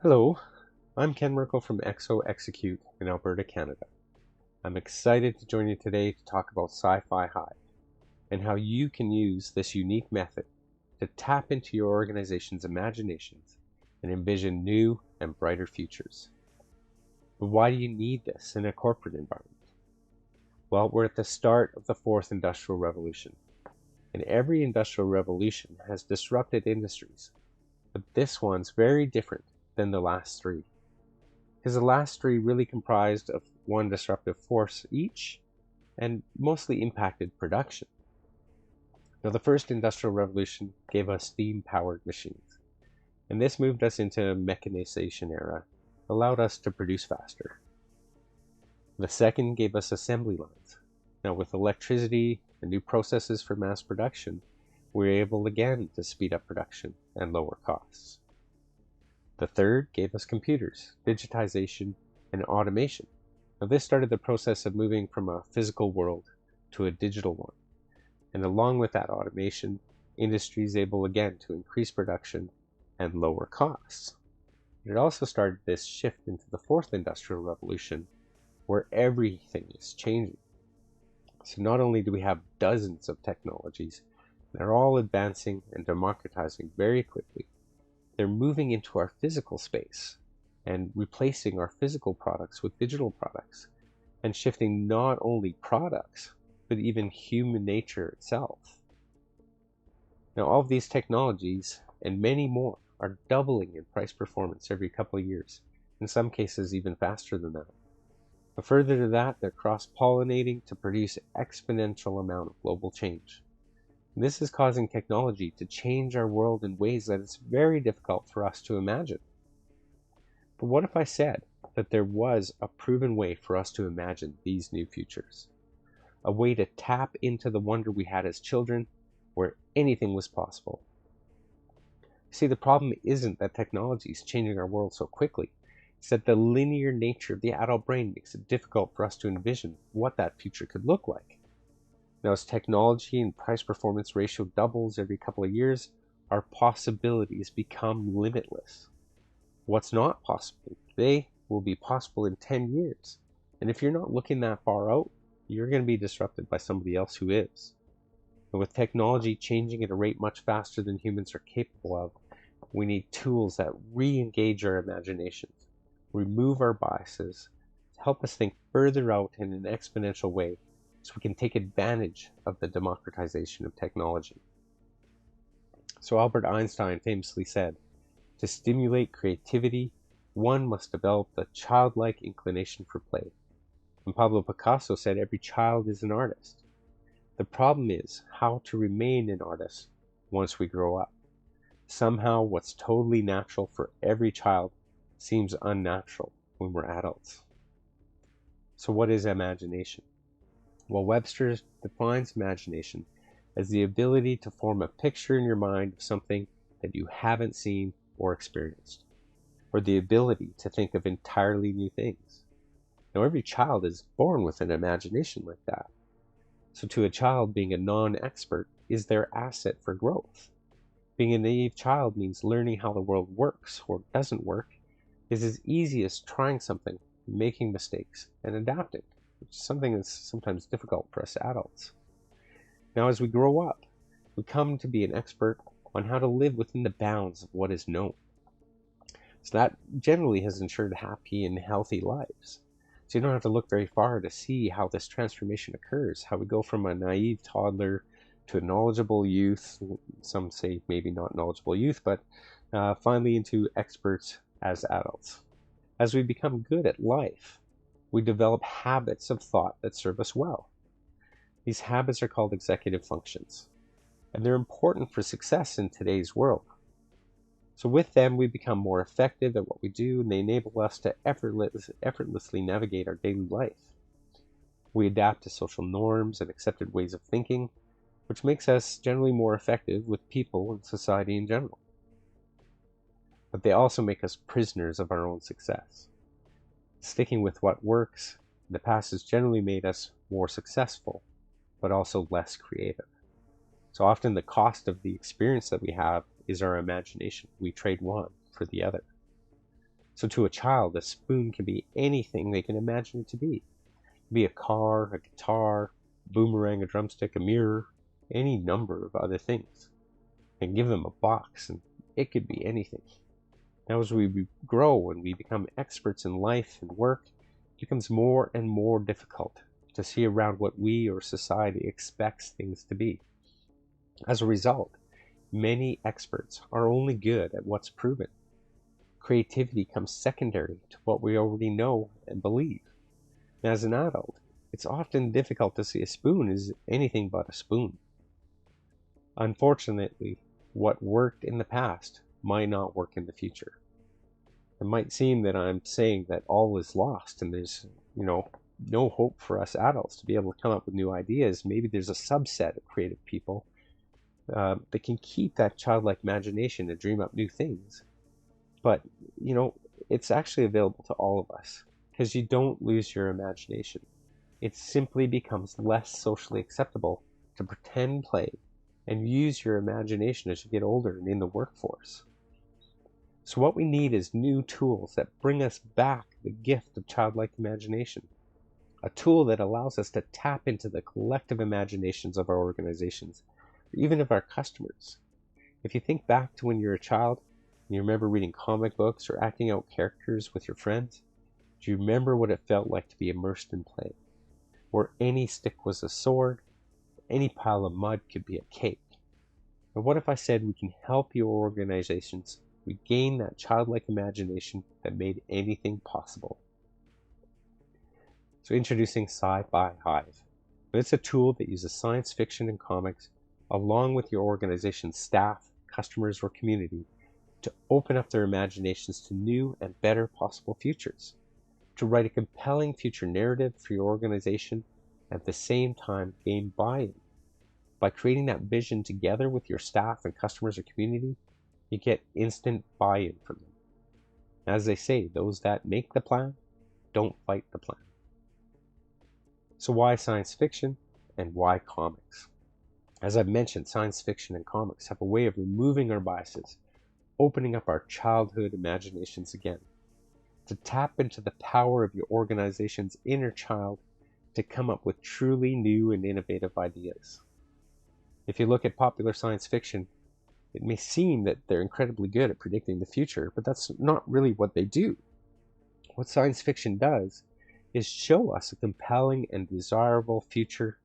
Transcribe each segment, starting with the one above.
Hello, I'm Ken Merkel from Exo Execute in Alberta, Canada. I'm excited to join you today to talk about SciFi Hive and how you can use this unique method to tap into your organization's imaginations and envision new and brighter futures. But why do you need this in a corporate environment? Well, we're at the start of the fourth industrial revolution, and every industrial revolution has disrupted industries, but this one's very different than the last three. Because the last three really comprised of one disruptive force each and mostly impacted production. Now, the first industrial revolution gave us steam-powered machines, and this moved us into a mechanization era, allowed us to produce faster. The second gave us assembly lines. Now, with electricity and new processes for mass production, we were able again to speed up production and lower costs. The third gave us computers, digitization, and automation. Now, this started the process of moving from a physical world to a digital one. And along with that automation, industry is able again to increase production and lower costs. It also started this shift into the fourth industrial revolution, where everything is changing. So not only do we have dozens of technologies, they're all advancing and democratizing very quickly. They're moving into our physical space and replacing our physical products with digital products and shifting not only products, but even human nature itself. Now, all of these technologies and many more are doubling in price performance every couple of years, in some cases even faster than that. But further to that, they're cross-pollinating to produce exponential amount of global change. This is causing technology to change our world in ways that it's very difficult for us to imagine. But what if I said that there was a proven way for us to imagine these new futures? A way to tap into the wonder we had as children, where anything was possible. See, the problem isn't that technology is changing our world so quickly. It's that the linear nature of the adult brain makes it difficult for us to envision what that future could look like. Now, as technology and price-performance ratio doubles every couple of years, our possibilities become limitless. What's not possible today will be possible in 10 years. And if you're not looking that far out, you're going to be disrupted by somebody else who is. And with technology changing at a rate much faster than humans are capable of, we need tools that re-engage our imaginations, remove our biases, help us think further out in an exponential way, so we can take advantage of the democratization of technology. So Albert Einstein famously said, "To stimulate creativity, one must develop the childlike inclination for play." And Pablo Picasso said, "Every child is an artist." The problem is how to remain an artist once we grow up. Somehow what's totally natural for every child seems unnatural when we're adults. So what is imagination? Well, Webster defines imagination as the ability to form a picture in your mind of something that you haven't seen or experienced, or the ability to think of entirely new things. Now, every child is born with an imagination like that. So to a child, being a non-expert is their asset for growth. Being a naive child means learning how the world works or doesn't work is as easy as trying something, making mistakes, and adapting, which is something that's sometimes difficult for us adults. Now, as we grow up, we come to be an expert on how to live within the bounds of what is known. So that generally has ensured happy and healthy lives. So you don't have to look very far to see how this transformation occurs, how we go from a naive toddler to a knowledgeable youth, some say maybe not knowledgeable youth, but finally into experts as adults. As we become good at life, we develop habits of thought that serve us well. These habits are called executive functions, and they're important for success in today's world. So with them, we become more effective at what we do, and they enable us to effortlessly navigate our daily life. We adapt to social norms and accepted ways of thinking, which makes us generally more effective with people and society in general. But they also make us prisoners of our own success. Sticking with what works in the past has generally made us more successful, but also less creative. So often the cost of the experience that we have is our imagination. We trade one for the other. So to a child, a spoon can be anything they can imagine it to be. It can be a car, a guitar, a boomerang, a drumstick, a mirror, any number of other things. And give them a box, and it could be anything. Now, as we grow and we become experts in life and work, it becomes more and more difficult to see around what we or society expects things to be. As a result, many experts are only good at what's proven. Creativity comes secondary to what we already know and believe. And as an adult, it's often difficult to see a spoon as anything but a spoon. Unfortunately, what worked in the past might not work in the future. It might seem that I'm saying that all is lost and there's, no hope for us adults to be able to come up with new ideas. Maybe there's a subset of creative people that can keep that childlike imagination and dream up new things. But, it's actually available to all of us because you don't lose your imagination. It simply becomes less socially acceptable to pretend play and use your imagination as you get older and in the workforce. So what we need is new tools that bring us back the gift of childlike imagination. A tool that allows us to tap into the collective imaginations of our organizations, or even of our customers. If you think back to when you were a child, and you remember reading comic books or acting out characters with your friends, do you remember what it felt like to be immersed in play? Where any stick was a sword, any pile of mud could be a cake. And what if I said we can help your organizations regain that childlike imagination that made anything possible? So introducing SciFi Hive. It's a tool that uses science fiction and comics along with your organization's staff, customers, or community to open up their imaginations to new and better possible futures, to write a compelling future narrative for your organization, and at the same time gain buy-in. By creating that vision together with your staff and customers or community, you get instant buy-in from them. As they say, those that make the plan don't fight the plan. So why science fiction and why comics? As I've mentioned, science fiction and comics have a way of removing our biases, opening up our childhood imaginations again, to tap into the power of your organization's inner child to come up with truly new and innovative ideas. If you look at popular science fiction, it may seem that they're incredibly good at predicting the future, but that's not really what they do. What science fiction does is show us a compelling and desirable future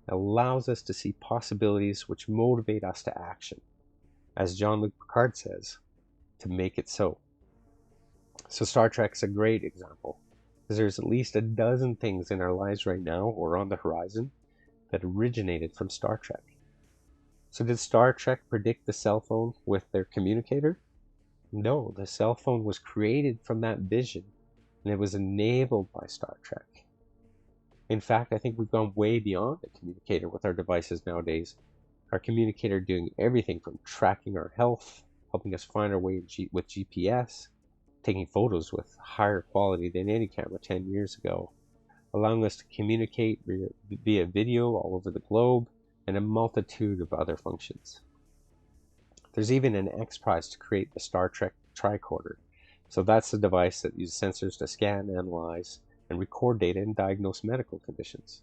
that allows us to see possibilities which motivate us to action. As Jean-Luc Picard says, to make it so. So Star Trek's a great example, because there's at least a dozen things in our lives right now or on the horizon that originated from Star Trek. So did Star Trek predict the cell phone with their communicator? No, the cell phone was created from that vision, and it was enabled by Star Trek. In fact, I think we've gone way beyond the communicator with our devices nowadays. Our communicator doing everything from tracking our health, helping us find our way with GPS, taking photos with higher quality than any camera 10 years ago, allowing us to communicate via video all over the globe, and a multitude of other functions. There's even an X Prize to create the Star Trek tricorder. So that's the device that uses sensors to scan, analyze, and record data and diagnose medical conditions.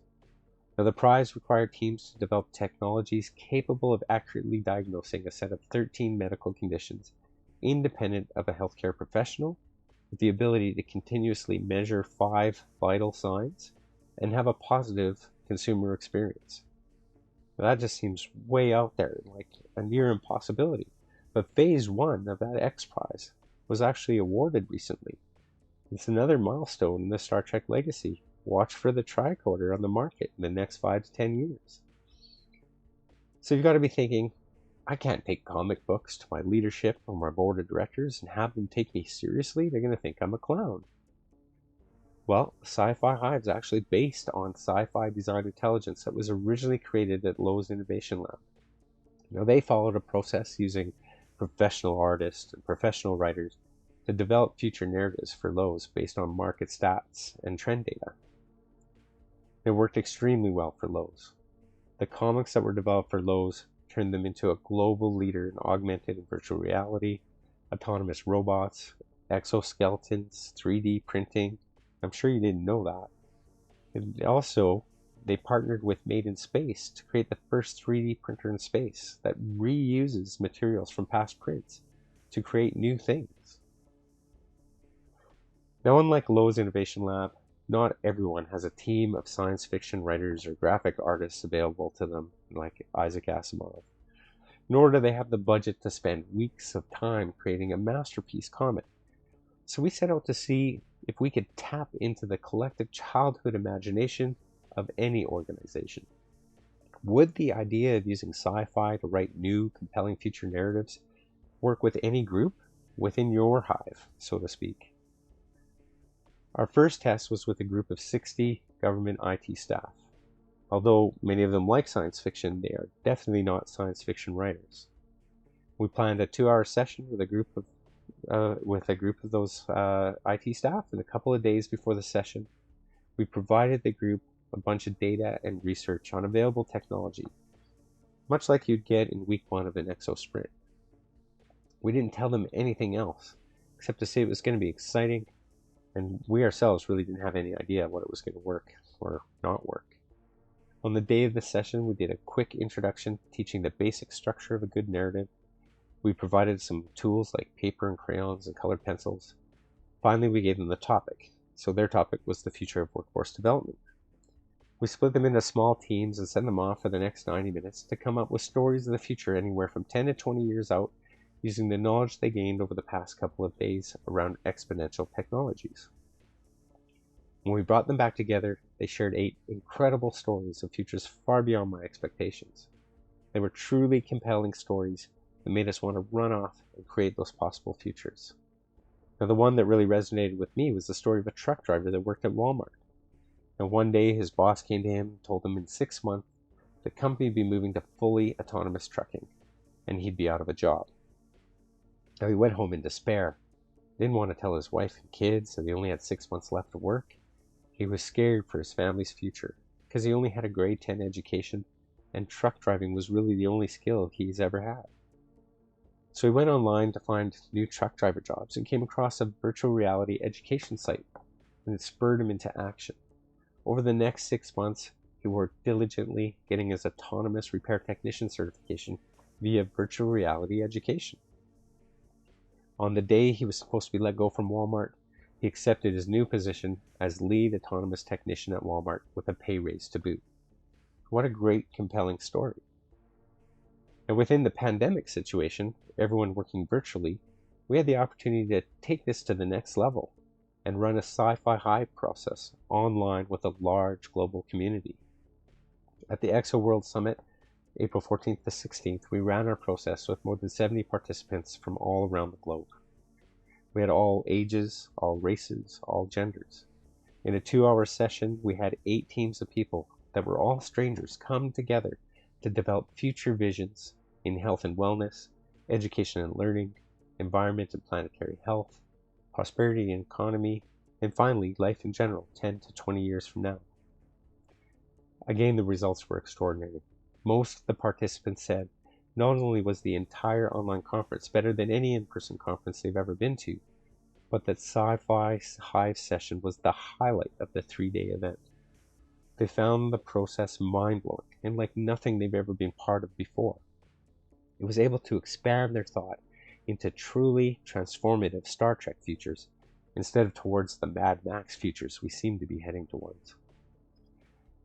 Now, the prize required teams to develop technologies capable of accurately diagnosing a set of 13 medical conditions, independent of a healthcare professional, with the ability to continuously measure 5 vital signs and have a positive consumer experience. Now, that just seems way out there, like a near impossibility. But phase 1 of that X Prize was actually awarded recently. It's another milestone in the Star Trek legacy. Watch for the tricorder on the market in the next 5 to 10 years. So you've got to be thinking, I can't take comic books to my leadership or my board of directors and have them take me seriously. They're going to think I'm a clown. Well, SciFi Hive is actually based on sci-fi design intelligence that was originally created at Lowe's Innovation Lab. Now, they followed a process using professional artists and professional writers to develop future narratives for Lowe's based on market stats and trend data. It worked extremely well for Lowe's. The comics that were developed for Lowe's turned them into a global leader in augmented and virtual reality, autonomous robots, exoskeletons, 3D printing. I'm sure you didn't know that. And also, they partnered with Made in Space to create the first 3D printer in space that reuses materials from past prints to create new things. Now, unlike Lowe's Innovation Lab, not everyone has a team of science fiction writers or graphic artists available to them like Isaac Asimov, nor do they have the budget to spend weeks of time creating a masterpiece comic. So we set out to see if we could tap into the collective childhood imagination of any organization. Would the idea of using sci-fi to write new, compelling future narratives work with any group within your hive, so to speak? Our first test was with a group of 60 government IT staff. Although many of them like science fiction, they are definitely not science fiction writers. We planned a 2-hour session with a group of those IT staff, and a couple of days before the session, we provided the group a bunch of data and research on available technology, much like you'd get in week 1 of an Exo sprint. We didn't tell them anything else, except to say it was going to be exciting, and we ourselves really didn't have any idea what it was going to work or not work. On the day of the session, we did a quick introduction teaching the basic structure of a good narrative. We provided some tools like paper and crayons and colored pencils. Finally, we gave them the topic. So their topic was the future of workforce development. We split them into small teams and sent them off for the next 90 minutes to come up with stories of the future anywhere from 10 to 20 years out, using the knowledge they gained over the past couple of days around exponential technologies. When we brought them back together, they shared 8 incredible stories of futures far beyond my expectations. They were truly compelling stories that made us want to run off and create those possible futures. Now, the one that really resonated with me was the story of a truck driver that worked at Walmart. And one day his boss came to him and told him in 6 months the company would be moving to fully autonomous trucking and he'd be out of a job. Now he went home in despair. He didn't want to tell his wife and kids that he only had 6 months left to work. He was scared for his family's future because he only had a grade 10 education and truck driving was really the only skill he's ever had. So he went online to find new truck driver jobs and came across a virtual reality education site, and it spurred him into action. Over the next 6 months, he worked diligently getting his autonomous repair technician certification via virtual reality education. On the day he was supposed to be let go from Walmart, he accepted his new position as lead autonomous technician at Walmart with a pay raise to boot. What a great, compelling story. And within the pandemic situation, everyone working virtually, we had the opportunity to take this to the next level and run a SciFi Hive process online with a large global community. At the Exo World Summit, April 14th to 16th, we ran our process with more than 70 participants from all around the globe. We had all ages, all races, all genders. In a 2-hour session, we had 8 teams of people that were all strangers come together to develop future visions in health and wellness, education and learning, environment and planetary health, prosperity and economy, and finally, life in general, 10 to 20 years from now. Again, the results were extraordinary. Most of the participants said not only was the entire online conference better than any in-person conference they've ever been to, but that SciFi Hive session was the highlight of the 3-day event. They found the process mind-blowing and like nothing they've ever been part of before. It was able to expand their thought into truly transformative Star Trek futures instead of towards the Mad Max futures we seem to be heading towards.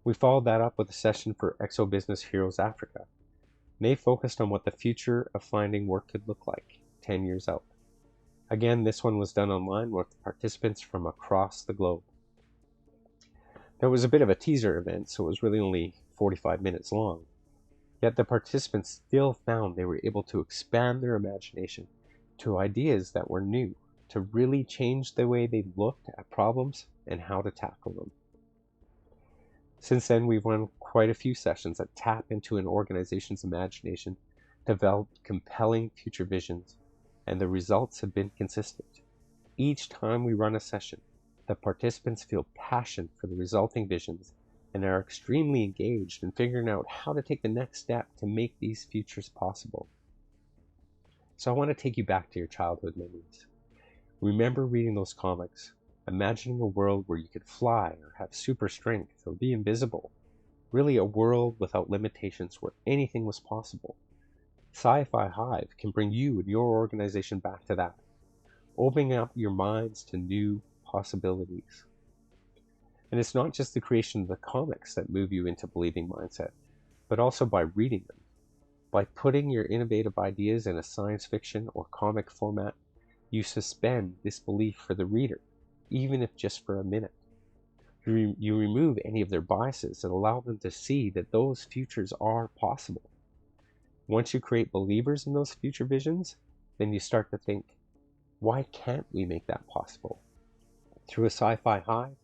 We followed that up with a session for Exo Business Heroes Africa. They focused on what the future of finding work could look like 10 years out. Again, this one was done online with participants from across the globe. It was a bit of a teaser event, so it was really only 45 minutes long. Yet the participants still found they were able to expand their imagination to ideas that were new, to really change the way they looked at problems and how to tackle them. Since then, we've run quite a few sessions that tap into an organization's imagination, develop compelling future visions, and the results have been consistent. Each time we run a session, the participants feel passion for the resulting visions and are extremely engaged in figuring out how to take the next step to make these futures possible. So I want to take you back to your childhood memories. Remember reading those comics, imagining a world where you could fly or have super strength or be invisible. Really a world without limitations where anything was possible. SciFi Hive can bring you and your organization back to that, opening up your minds to new possibilities. And it's not just the creation of the comics that move you into believing mindset, but also by reading them. By putting your innovative ideas in a science fiction or comic format, you suspend disbelief for the reader, even if just for a minute. You remove any of their biases and allow them to see that those futures are possible. Once you create believers in those future visions, then you start to think, why can't we make that possible? Through a SciFi Hive,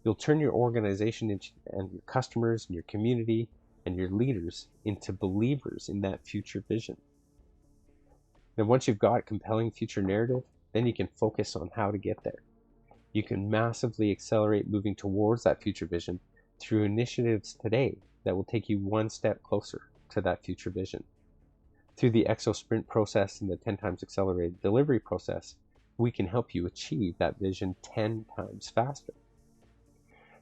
you'll turn your organization and your customers and your community and your leaders into believers in that future vision. Then once you've got a compelling future narrative, then you can focus on how to get there. You can massively accelerate moving towards that future vision through initiatives today that will take you one step closer to that future vision. Through the Exo Sprint process and the 10 times accelerated delivery process, we can help you achieve that vision 10 times faster.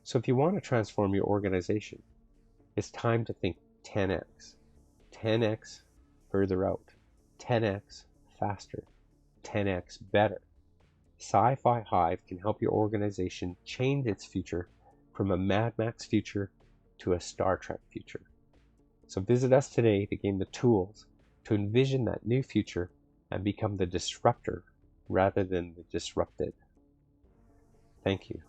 So if you want to transform your organization, it's time to think 10x. 10x further out. 10x faster. 10x better. SciFi Hive can help your organization change its future from a Mad Max future to a Star Trek future. So visit us today to gain the tools to envision that new future and become the disruptor rather than the disrupted. Thank you.